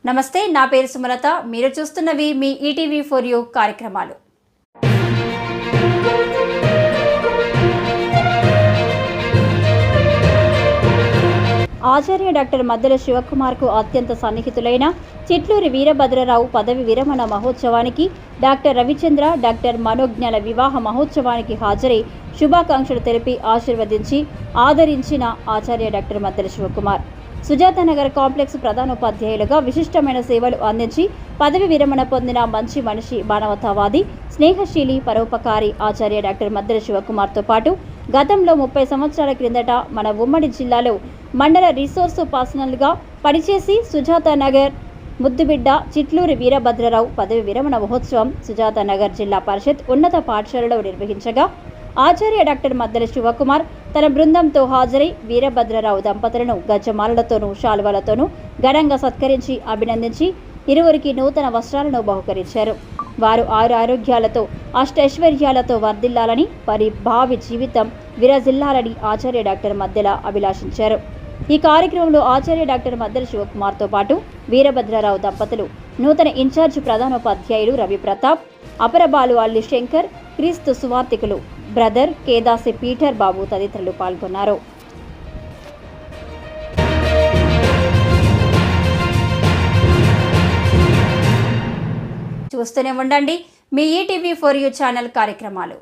నమస్తే, నా పేరు సుమలత. మీరు చూస్తున్నవి మీ ఈటీవీ ఫర్ యూ కార్యక్రమాలు. ఆచార్య డాక్టర్ మద్దెల శివకుమార్కు అత్యంత సన్నిహితులైన చిట్లూరి వీరభద్రరావు పదవి విరమణ మహోత్సవానికి, డాక్టర్ రవిచంద్ర, డాక్టర్ మనోజ్ఞల వివాహ మహోత్సవానికి హాజరై శుభాకాంక్షలు తెలిపి ఆశీర్వదించి ఆదరించిన ఆచార్య డాక్టర్ మద్దెల శివకుమార్ సుజాతానగర్ కాంప్లెక్స్ ప్రధానోపాధ్యాయులుగా విశిష్టమైన సేవలు అందించి పదవి విరమణ పొందిన మంచి మనిషి, మానవతావాది, స్నేహశీలి, పరోపకారి ఆచార్య డాక్టర్ మద్దెల శివకుమార్తో పాటు గతంలో 30 సంవత్సరాల క్రిందట మన ఉమ్మడి జిల్లాలో మండల రిసోర్సు పర్సనల్గా పనిచేసి సుజాతానగర్ ముద్దుబిడ్డ చిట్లూరి వీరభద్రరావు పదవి విరమణ మహోత్సవం సుజాతానగర్ జిల్లా పరిషత్ ఉన్నత పాఠశాలలో నిర్వహించగా, ఆచార్య డాక్టర్ మద్దెల శివకుమార్ తన బృందంతో హాజరై వీరభద్రరావు దంపతులను గజమాలలతోనూ శాలువలతోనూ ఘనంగా సత్కరించి అభినందించి ఇరువురికి నూతన వస్త్రాలను బహుకరించారు. వారు ఆరోగ్యాలతో అష్టైశ్వర్యాలతో వర్ధిల్లాలని, వారి భావి జీవితం విరజిల్లాలని ఆచార్య డాక్టర్ మద్దెల అభిలాషించారు. ఈ కార్యక్రమంలో ఆచార్య డాక్టర్ మద్దెల శివకుమార్తో పాటు వీరభద్రరావు దంపతులు, నూతన ఇన్ఛార్జ్ ప్రధానోపాధ్యాయులు రవి ప్రతాప్, అపరబాలు అల్లి శంకర్, క్రీస్తు సువార్థికులు బ్రదర్ కేదాసి పీటర్ బాబు తదితరులు పాల్గొన్నారు. చూస్తూనే ఉండండి మీ ఈటీవీ ఫర్ యూ ఛానల్ కార్యక్రమాలు.